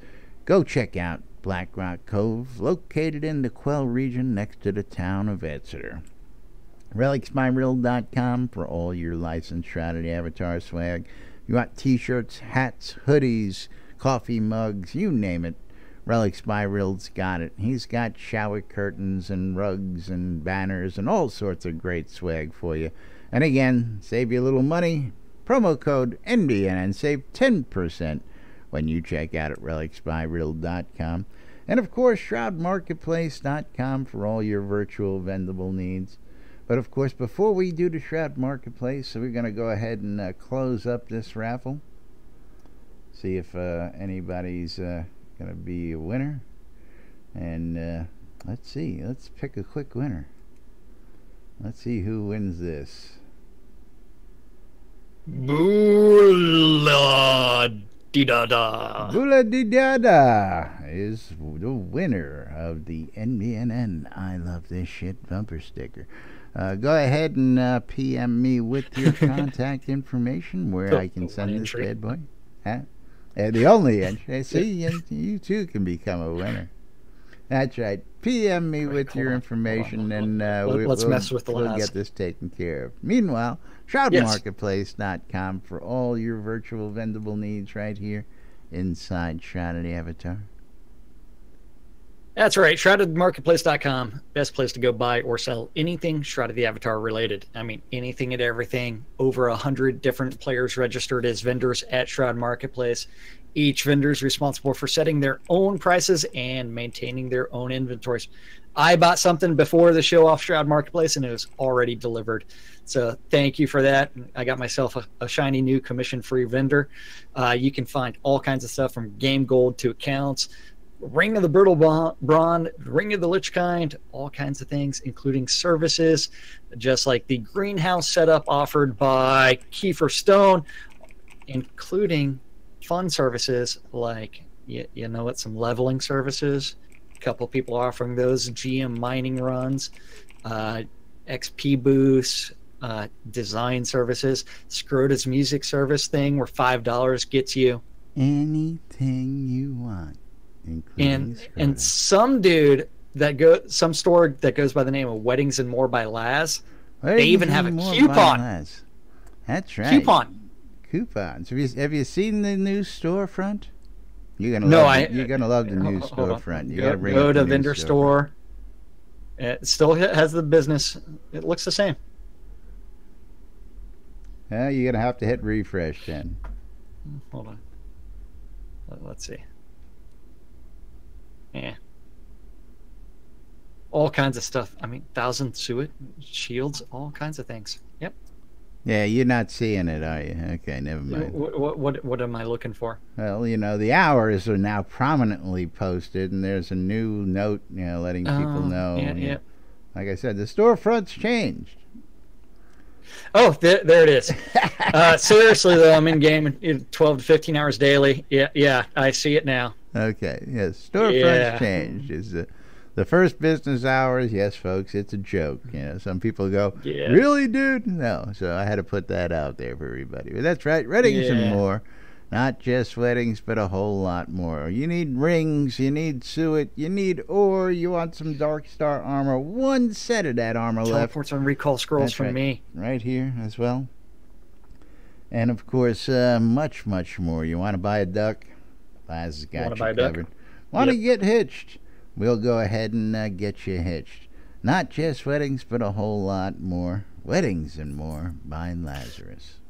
go check out Black Rock Cove, located in the Quell region next to the town of Exeter. RelicsByReal.com for all your licensed Shroud of the Avatar swag. You want t-shirts, hats, hoodies, coffee mugs, you name it. Relics by Real's got it. He's got shower curtains and rugs and banners and all sorts of great swag for you. And again, save you a little money. Promo code NBNN, save 10% when you check out at relicsbyreal.com. And of course, shroudmarketplace.com for all your virtual vendable needs. But of course, before we do the Shroud Marketplace, we're going to go ahead and close up this raffle. See if anybody's going to be a winner. And let's see. Let's pick a quick winner. Let's see who wins this. Boola-dee-da-da. Boola-dee-da-da is the winner of the NBNN I Love This Shit bumper sticker. Go ahead and PM me with your contact information where I can send this bad boy. Huh? The only entry. See, you too can become a winner. That's right. PM me with your information, and let's mess with the we'll get this taken care of. Meanwhile, ShroudMarketplace.com for all your virtual vendable needs right here inside Shroud of the Avatar. That's right. ShroudedMarketplace.com. Best place to go buy or sell anything Shroud of the Avatar related. I mean, anything and everything. Over 100 different players registered as vendors at Shroud Marketplace. Each vendor is responsible for setting their own prices and maintaining their own inventories. I bought something before the show off Shroud Marketplace, and it was already delivered. So thank you for that. I got myself a shiny new commission-free vendor. You can find all kinds of stuff from game gold to accounts, Ring of the Brittle Brawn, Ring of the Lich Kind, all kinds of things, including services, just like the greenhouse setup offered by Kiefer Stone, including fun services like, you know what, some leveling services. A couple people offering those, GM mining runs, XP boosts, design services, Scrota's music service thing where $5 gets you anything you want, including and some dude that some store that goes by the name of Weddings and More by Laz. They even have a coupon. That's right. Coupons. Have you seen the new storefront? You're gonna love the new storefront. You gotta go to vendor store. It still has the business. It looks the same. You're gonna have to hit refresh then. Hold on. Let's see. Yeah. All kinds of stuff. I mean, 1,000 suet shields, all kinds of things. Yep. Yeah, you're not seeing it, are you? Okay, never mind. What am I looking for? Well, you know, the hours are now prominently posted, and there's a new note, you know, letting people know. Yeah. Like I said, the storefront's changed. Oh, there it is. Seriously, though, I'm in game 12 to 15 hours daily. Yeah, I see it now. Okay, yes, storefront's changed. Is the first business hours, yes, folks, it's a joke. You know, some people go, really, dude? No, so I had to put that out there for everybody. But that's right, weddings and more. Not just weddings, but a whole lot more. You need rings, you need suet, you need ore, you want some Dark Star armor. One set of that armor left. Teleports and recall scrolls from me. Right here as well. And, of course, much, much more. You want to buy a duck? Laz has got you covered. Want to get hitched? We'll go ahead and get you hitched. Not just weddings, but a whole lot more. Weddings and more by Lazarus.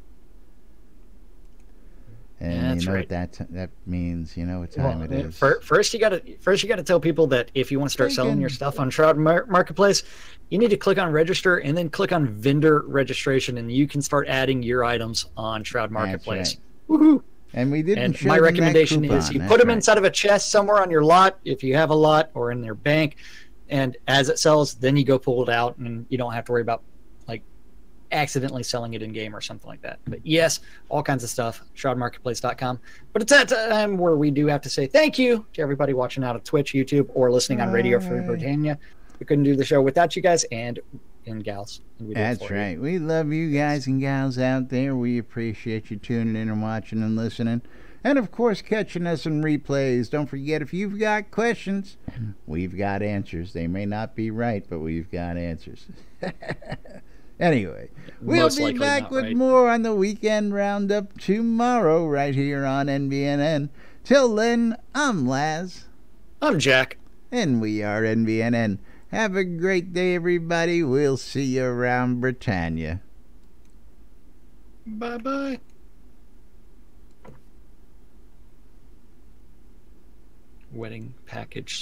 And you know what that means. You know what time it is. First, you gotta tell people that if you want to start selling your stuff on Shroud Marketplace, you need to click on register and then click on vendor registration, and you can start adding your items on Shroud Marketplace. Right. Woohoo! And we didn't. And my recommendation is you put them inside of a chest somewhere on your lot, if you have a lot, or in their bank. And as it sells, then you go pull it out, and you don't have to worry about like accidentally selling it in game or something like that. But yes, all kinds of stuff. ShroudMarketplace.com. But it's that time where we do have to say thank you to everybody watching out of Twitch, YouTube, or listening on Radio Free Britannia. We couldn't do the show without you guys and gals. And that's right. We love you guys and gals out there. We appreciate you tuning in and watching and listening. And, of course, catching us in replays. Don't forget, if you've got questions, we've got answers. They may not be right, but we've got answers. Anyway, we'll be back with more on the Weekend Roundup tomorrow right here on NBNN. Till then, I'm Laz. I'm Jack. And we are NBNN. Have a great day, everybody. We'll see you around Britannia. Bye-bye. Wedding package